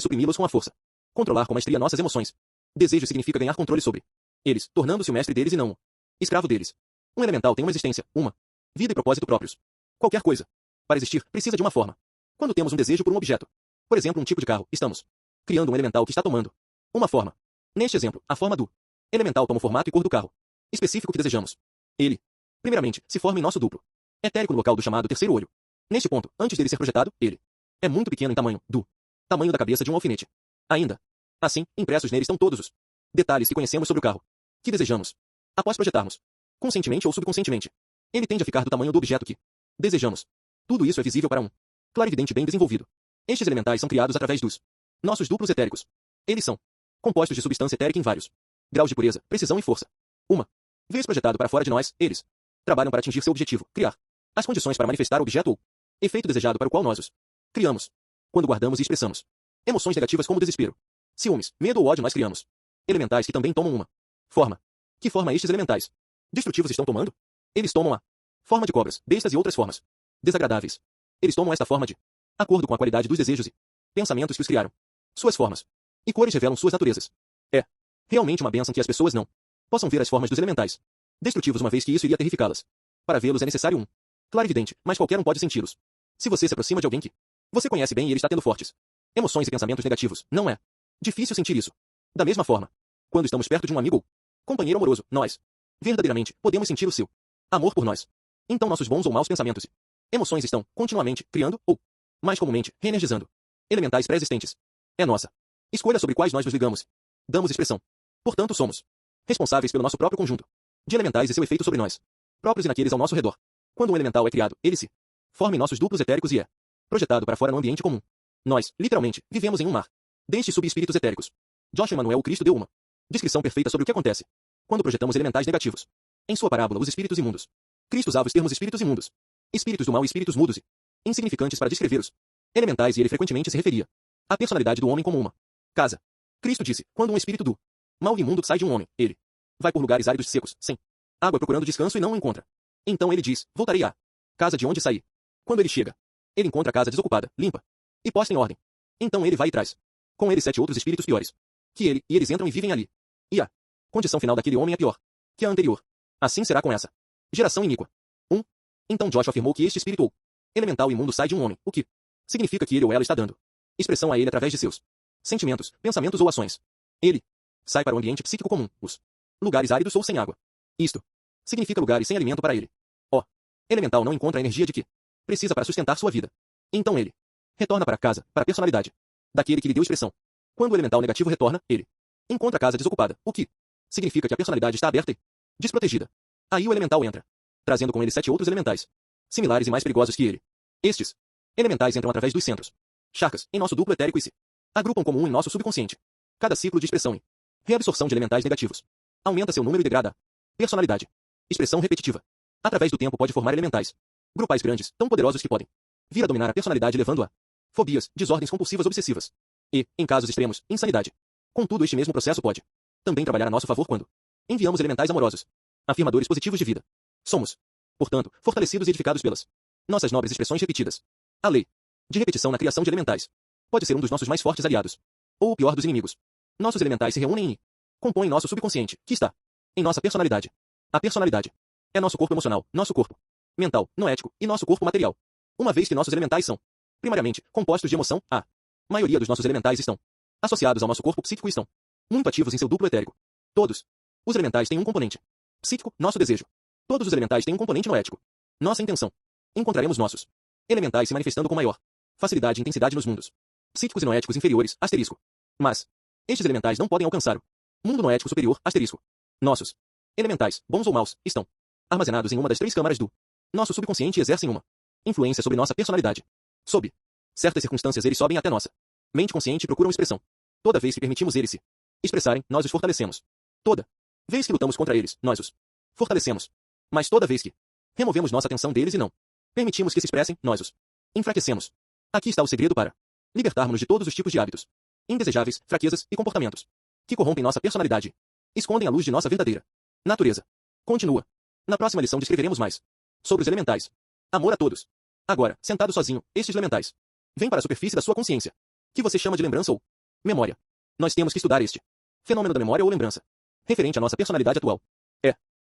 suprimi-los com a força. Controlar com maestria nossas emoções. Desejo significa ganhar controle sobre eles, tornando-se o mestre deles e não o escravo deles. Um elemental tem uma existência, uma vida e propósito próprios. Qualquer coisa, para existir, precisa de uma forma. Quando temos um desejo por um objeto, por exemplo, um tipo de carro, estamos criando um elemental que está tomando uma forma. Neste exemplo, a forma do elemental toma o formato e cor do carro específico que desejamos. Ele, primeiramente, se forma em nosso duplo etérico no local do chamado terceiro olho. Neste ponto, antes dele ser projetado, ele é muito pequeno em tamanho, do tamanho da cabeça de um alfinete. Ainda assim, impressos nele estão todos os detalhes que conhecemos sobre o carro que desejamos. Após projetarmos, conscientemente ou subconscientemente, ele tende a ficar do tamanho do objeto que desejamos. Tudo isso é visível para um clarividente bem desenvolvido. Estes elementais são criados através dos nossos duplos etéricos. Eles são compostos de substância etérica em vários graus de pureza, precisão e força. Uma vez projetado para fora de nós, eles trabalham para atingir seu objetivo, criar as condições para manifestar o objeto ou efeito desejado para o qual nós os criamos. Quando guardamos e expressamos emoções negativas como desespero, ciúmes, medo ou ódio, nós criamos elementais que também tomam uma forma. Que forma estes elementais destrutivos estão tomando? Eles tomam a forma de cobras, bestas e outras formas desagradáveis. Eles tomam esta forma de acordo com a qualidade dos desejos e pensamentos que os criaram. Suas formas e cores revelam suas naturezas. É realmente uma bênção que as pessoas não possam ver as formas dos elementais destrutivos, uma vez que isso iria terrificá-las. Para vê-los é necessário um clarividente, mas qualquer um pode senti-los. Se você se aproxima de alguém que você conhece bem e ele está tendo fortes emoções e pensamentos negativos, não é difícil sentir isso. Da mesma forma, quando estamos perto de um amigo ou companheiro amoroso, nós verdadeiramente podemos sentir o seu amor por nós. Então nossos bons ou maus pensamentos e emoções estão continuamente criando ou, mais comumente, reenergizando elementais pré-existentes. É nossa escolha sobre quais nós nos ligamos. Damos expressão. Portanto, somos responsáveis pelo nosso próprio conjunto de elementais e seu efeito sobre nós, próprios e naqueles ao nosso redor. Quando um elemental é criado, ele se forma em nossos duplos etéricos e é projetado para fora no ambiente comum. Nós, literalmente, vivemos em um mar destes subespíritos etéricos. Joshua Emanuel o Cristo deu uma descrição perfeita sobre o que acontece quando projetamos elementais negativos. Em sua parábola, os espíritos imundos. Cristo usava os termos espíritos imundos, espíritos do mal e espíritos mudos e insignificantes para descrever os elementais, e ele frequentemente se referia à personalidade do homem como uma casa. Cristo disse: quando um espírito do mal e imundo sai de um homem, ele vai por lugares áridos e secos, sem água, procurando descanso, e não o encontra. Então ele diz: voltarei à casa de onde saí. Quando ele chega, ele encontra a casa desocupada, limpa e posta em ordem. Então ele vai e traz com ele 7 outros espíritos piores que ele, e eles entram e vivem ali. E a condição final daquele homem é pior que a anterior. Assim será com essa geração iníqua. 1. Então Joshua afirmou que este espírito ou elemental imundo sai de um homem, o que significa que ele ou ela está dando expressão a ele através de seus sentimentos, pensamentos ou ações. Ele sai para o ambiente psíquico comum, os lugares áridos ou sem água. Isto significa lugares sem alimento para ele. O elemental não encontra a energia de que precisa para sustentar sua vida. Então ele retorna para casa, para a personalidade daquele que lhe deu expressão. Quando o elemental negativo retorna, ele encontra a casa desocupada, o que significa que a personalidade está aberta e desprotegida. Aí o elemental entra, trazendo com ele 7 outros elementais, similares e mais perigosos que ele. Estes elementais entram através dos centros chakras em nosso duplo etérico e se agrupam como um em nosso subconsciente. Cada ciclo de expressão e reabsorção de elementais negativos aumenta seu número e degrada a personalidade. Expressão repetitiva através do tempo pode formar elementais grupais grandes, tão poderosos que podem vir a dominar a personalidade, levando a fobias, desordens compulsivas obsessivas e, em casos extremos, insanidade. Contudo, este mesmo processo pode também trabalhar a nosso favor quando enviamos elementais amorosos, afirmadores positivos de vida. Somos, portanto, fortalecidos e edificados pelas nossas nobres expressões repetidas. A lei de repetição na criação de elementais pode ser um dos nossos mais fortes aliados, ou o pior dos inimigos. Nossos elementais se reúnem e compõem nosso subconsciente, que está em nossa personalidade. A personalidade é nosso corpo emocional, nosso corpo mental, noético e nosso corpo material. Uma vez que nossos elementais são, primariamente, compostos de emoção, a maioria dos nossos elementais estão associados ao nosso corpo psíquico e estão muito ativos em seu duplo etérico. Todos os elementais têm um componente psíquico, nosso desejo. Todos os elementais têm um componente noético, nossa intenção. Encontraremos nossos elementais se manifestando com maior facilidade e intensidade nos mundos psíquicos e noéticos inferiores, asterisco. Mas estes elementais não podem alcançar o mundo noético superior, asterisco. Nossos elementais, bons ou maus, estão armazenados em uma das 3 câmaras do nosso subconsciente e exercem uma influência sobre nossa personalidade. Sob certas circunstâncias, eles sobem até nossa mente consciente e procuram expressão. Toda vez que permitimos eles se expressarem, nós os fortalecemos. Toda vez que lutamos contra eles, nós os fortalecemos. Mas toda vez que removemos nossa atenção deles e não permitimos que se expressem, nós os enfraquecemos. Aqui está o segredo para libertarmos-nos de todos os tipos de hábitos indesejáveis, fraquezas e comportamentos que corrompem nossa personalidade e escondem a luz de nossa verdadeira natureza. Continua. Na próxima lição descreveremos mais sobre os elementais. Amor a todos. Agora, sentado sozinho, estes elementais vêm para a superfície da sua consciência, que você chama de lembrança ou memória. Nós temos que estudar este fenômeno da memória ou lembrança, referente à nossa personalidade atual.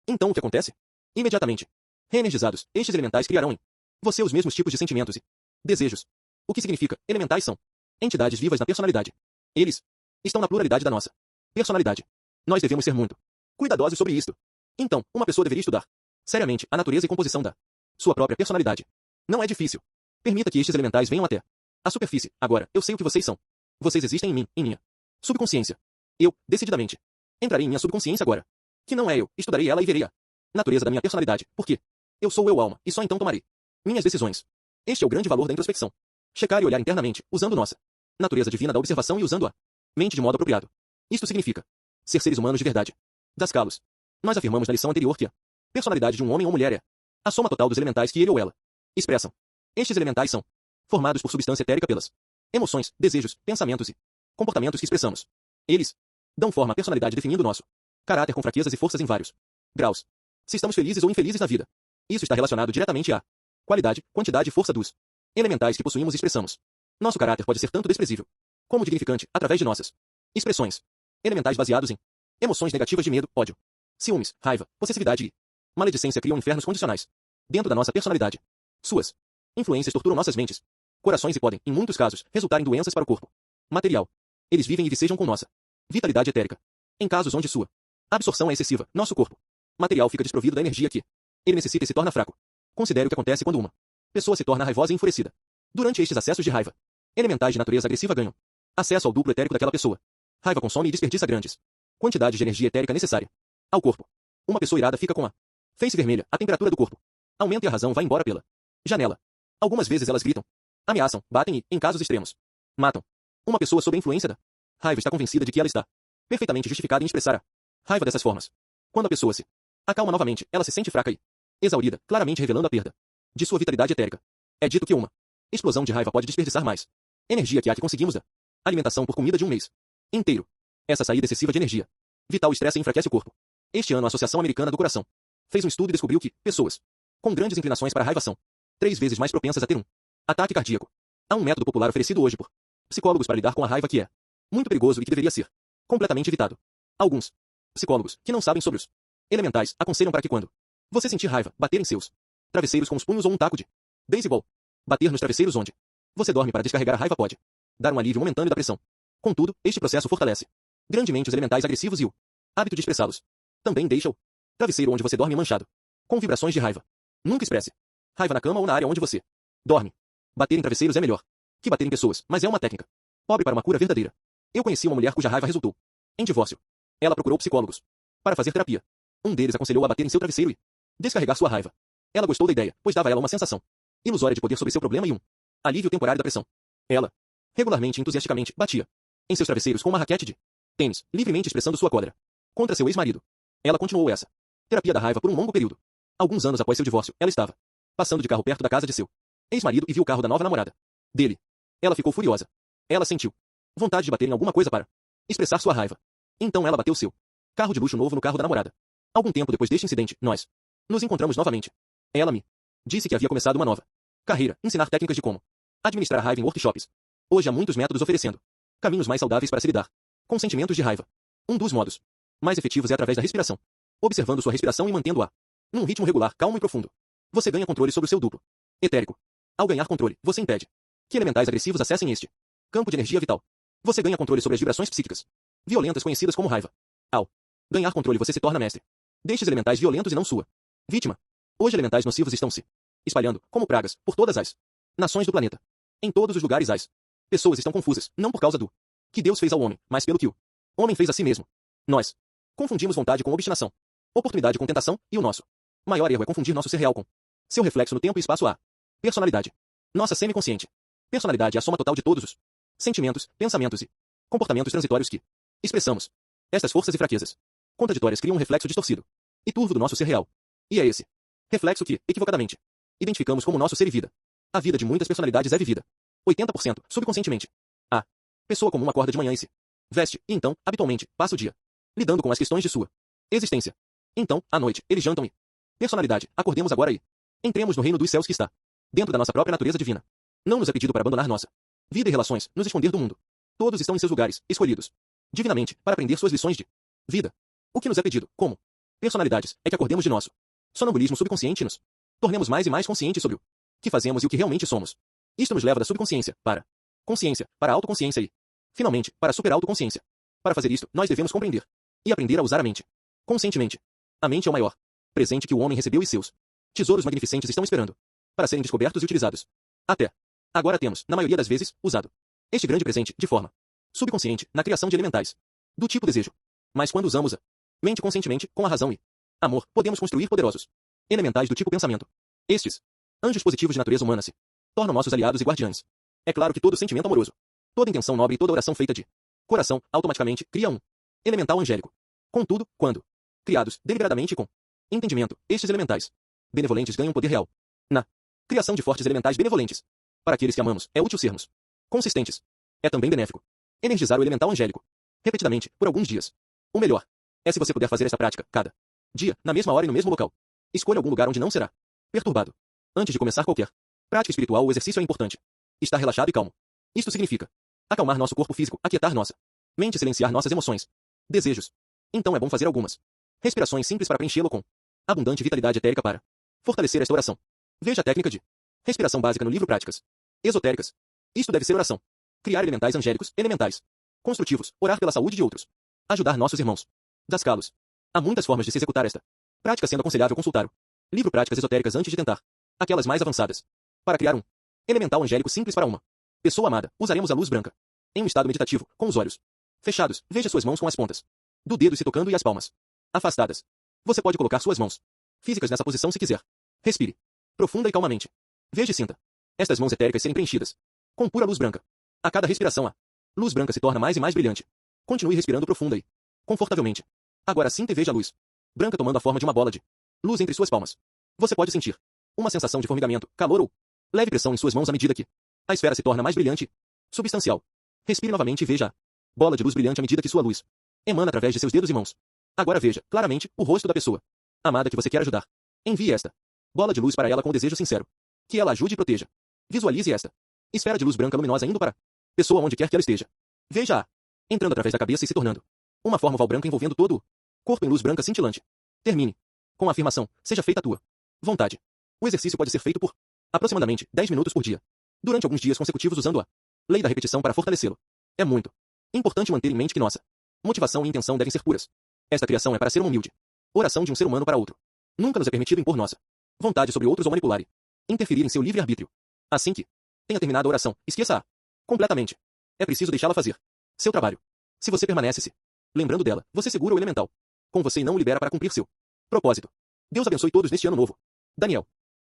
Então o que acontece? Imediatamente, reenergizados, estes elementais criarão em você os mesmos tipos de sentimentos e desejos. O que significa, elementais são entidades vivas na personalidade. Eles estão na pluralidade da nossa personalidade. Nós devemos ser muito cuidadosos sobre isto. Então, uma pessoa deveria estudar seriamente a natureza e composição da sua própria personalidade. Não é difícil. Permita que estes elementais venham até a superfície. Agora, eu sei o que vocês são. Vocês existem em mim, em minha subconsciência. Eu, decididamente, entrarei em minha subconsciência agora. Que não é eu, estudarei ela e verei a natureza da minha personalidade. Porque eu sou eu alma, e só então tomarei minhas decisões. Este é o grande valor da introspecção. Checar e olhar internamente, usando nossa natureza divina da observação e usando a mente de modo apropriado. Isto significa ser seres humanos de verdade. Dascalos. Nós afirmamos na lição anterior que a personalidade de um homem ou mulher é a soma total dos elementais que ele ou ela expressam. Estes elementais são formados por substância etérica pelas emoções, desejos, pensamentos e comportamentos que expressamos. Eles dão forma à personalidade definindo nosso caráter com fraquezas e forças em vários graus. Se estamos felizes ou infelizes na vida, isso está relacionado diretamente à qualidade, quantidade e força dos elementais que possuímos e expressamos. Nosso caráter pode ser tanto desprezível como dignificante através de nossas expressões. Elementais baseados em emoções negativas de medo, ódio, ciúmes, raiva, possessividade e maledicência criam infernos condicionais dentro da nossa personalidade. Suas influências torturam nossas mentes, corações e podem, em muitos casos, resultar em doenças para o corpo material. Eles vivem e vicejam com nossa vitalidade etérica. Em casos onde sua absorção é excessiva, nosso corpo material fica desprovido da energia que ele necessita e se torna fraco. Considere o que acontece quando uma pessoa se torna raivosa e enfurecida. Durante estes acessos de raiva, elementais de natureza agressiva ganham acesso ao duplo etérico daquela pessoa. Raiva consome e desperdiça grandes quantidades de energia etérica necessária Ao corpo. Uma pessoa irada fica com a face vermelha, a temperatura do corpo aumenta e a razão vai embora pela janela. Algumas vezes elas gritam, ameaçam, batem e, em casos extremos, matam. Uma pessoa sob a influência da raiva está convencida de que ela está perfeitamente justificada em expressar a raiva dessas formas. Quando a pessoa se acalma novamente, ela se sente fraca e exaurida, claramente revelando a perda de sua vitalidade etérica. É dito que uma explosão de raiva pode desperdiçar mais energia que a que conseguimos da alimentação por comida de um mês inteiro. Essa saída excessiva de energia vital estressa e enfraquece o corpo. Este ano a Associação Americana do Coração fez um estudo e descobriu que pessoas com grandes inclinações para a raiva são 3 vezes mais propensas a ter um ataque cardíaco. Há um método popular oferecido hoje por psicólogos para lidar com a raiva que é muito perigoso e que deveria ser completamente evitado. Alguns psicólogos que não sabem sobre os elementais aconselham para que quando você sentir raiva, bater em seus travesseiros com os punhos ou um taco de beisebol. Bater nos travesseiros onde você dorme para descarregar a raiva pode dar um alívio momentâneo da pressão. Contudo, este processo fortalece grandemente os elementais agressivos e o hábito de expressá-los também deixa o travesseiro onde você dorme manchado com vibrações de raiva. Nunca expresse raiva na cama ou na área onde você dorme. Bater em travesseiros é melhor que bater em pessoas, mas é uma técnica pobre para uma cura verdadeira. Eu conheci uma mulher cuja raiva resultou em divórcio. Ela procurou psicólogos para fazer terapia. Um deles aconselhou a bater em seu travesseiro e descarregar sua raiva. Ela gostou da ideia, pois dava a ela uma sensação ilusória de poder sobre seu problema e um alívio temporário da pressão. Ela, regularmente e entusiasticamente, batia em seus travesseiros com uma raquete de tênis, livremente expressando sua cólera contra seu ex-marido. Ela continuou essa terapia da raiva por um longo período. Alguns anos após seu divórcio, ela estava passando de carro perto da casa de seu ex-marido e viu o carro da nova namorada dele. Ela ficou furiosa. Ela sentiu vontade de bater em alguma coisa para expressar sua raiva. Então ela bateu seu carro de luxo novo no carro da namorada. Algum tempo depois deste incidente, nós nos encontramos novamente. Ela me disse que havia começado uma nova carreira, ensinar técnicas de como administrar a raiva em workshops. Hoje há muitos métodos oferecendo caminhos mais saudáveis para se lidar com sentimentos de raiva. Um dos modos mais efetivos é através da respiração. Observando sua respiração e mantendo-a num ritmo regular, calmo e profundo. Você ganha controle sobre o seu duplo etérico. Ao ganhar controle, você impede que elementais agressivos acessem este campo de energia vital. Você ganha controle sobre as vibrações psíquicas violentas conhecidas como raiva. Ao ganhar controle, você se torna mestre destes elementais violentos e não sua vítima. Hoje elementais nocivos estão se espalhando como pragas por todas as nações do planeta. Em todos os lugares as pessoas estão confusas, não por causa do que Deus fez ao homem, mas pelo que o homem fez a si mesmo. Nós confundimos vontade com obstinação, oportunidade com tentação, e o nosso maior erro é confundir nosso ser real com seu reflexo no tempo e espaço. A personalidade. Nossa semiconsciente personalidade é a soma total de todos os sentimentos, pensamentos e comportamentos transitórios que expressamos. Estas forças e fraquezas contraditórias criam um reflexo distorcido e turvo do nosso ser real. E é esse reflexo que, equivocadamente, identificamos como nosso ser e vida. A vida de muitas personalidades é vivida 80% subconscientemente. A pessoa comum acorda de manhã e se veste, e então, habitualmente, passa o dia lidando com as questões de sua existência. Então, à noite, eles jantam e personalidade, acordemos agora e entremos no reino dos céus que está dentro da nossa própria natureza divina. Não nos é pedido para abandonar nossa vida e relações, nos esconder do mundo. Todos estão em seus lugares, escolhidos divinamente, para aprender suas lições de vida. O que nos é pedido, como personalidades, é que acordemos de nosso sonambulismo subconsciente e nos tornemos mais e mais conscientes sobre o que fazemos e o que realmente somos. Isto nos leva da subconsciência para consciência, para a autoconsciência e, finalmente, para a super-autoconsciência. Para fazer isto, nós devemos compreender e aprender a usar a mente conscientemente. A mente é o maior presente que o homem recebeu e seus tesouros magnificentes estão esperando para serem descobertos e utilizados. Até agora temos, na maioria das vezes, usado este grande presente de forma subconsciente na criação de elementais do tipo desejo. Mas quando usamos a mente conscientemente, com a razão e amor, podemos construir poderosos elementais do tipo pensamento. Estes anjos positivos de natureza humana se tornam nossos aliados e guardiães. É claro que todo sentimento amoroso, toda intenção nobre e toda oração feita de coração, automaticamente, cria um elemental angélico. Contudo, quando criados deliberadamente e com entendimento, estes elementais benevolentes ganham poder real. Na criação de fortes elementais benevolentes. Para aqueles que amamos, é útil sermos consistentes. É também benéfico energizar o elemental angélico repetidamente, por alguns dias. O melhor é se você puder fazer esta prática, cada dia, na mesma hora e no mesmo local. Escolha algum lugar onde não será perturbado. Antes de começar qualquer prática espiritual, o exercício é importante. Estar relaxado e calmo. Isto significa acalmar nosso corpo físico, aquietar nossa mente, silenciar nossas emoções, desejos. Então é bom fazer algumas respirações simples para preenchê-lo com abundante vitalidade etérica para fortalecer esta oração. Veja a técnica de respiração básica no livro Práticas Esotéricas. Isto deve ser oração. Criar elementais angélicos, elementais construtivos, orar pela saúde de outros, ajudar nossos irmãos, dascalos. Há muitas formas de se executar esta prática, sendo aconselhável consultar o livro Práticas Esotéricas antes de tentar aquelas mais avançadas. Para criar um elemental angélico simples para uma pessoa amada, usaremos a luz branca. Em um estado meditativo, com os olhos fechados, veja suas mãos com as pontas do dedo se tocando e as palmas afastadas. Você pode colocar suas mãos físicas nessa posição se quiser. Respire profunda e calmamente. Veja e sinta estas mãos etéricas serem preenchidas com pura luz branca. A cada respiração, a luz branca se torna mais e mais brilhante. Continue respirando profunda e confortavelmente. Agora sinta e veja a luz branca tomando a forma de uma bola de luz entre suas palmas. Você pode sentir uma sensação de formigamento, calor ou leve pressão em suas mãos à medida que a esfera se torna mais brilhante e substancial. Respire novamente e veja a bola de luz brilhante à medida que sua luz emana através de seus dedos e mãos. Agora veja, claramente, o rosto da pessoa amada que você quer ajudar. Envie esta bola de luz para ela com o desejo sincero que ela ajude e proteja. Visualize esta esfera de luz branca luminosa indo para a pessoa onde quer que ela esteja. Veja-a entrando através da cabeça e se tornando uma forma oval branca envolvendo todo o corpo em luz branca cintilante. Termine com a afirmação: seja feita a tua vontade. O exercício pode ser feito por aproximadamente 10 minutos por dia, durante alguns dias consecutivos usando a lei da repetição para fortalecê-lo. É muito importante manter em mente que nossa motivação e intenção devem ser puras. Esta criação é para ser uma humilde oração de um ser humano para outro. Nunca nos é permitido impor nossa vontade sobre outros ou manipular e interferir em seu livre-arbítrio. Assim que tenha terminado a oração, esqueça-a completamente. É preciso deixá-la fazer seu trabalho. Se você permanece se lembrando dela, você segura o elemental com você e não o libera para cumprir seu propósito. Deus abençoe todos neste ano novo. Daniel.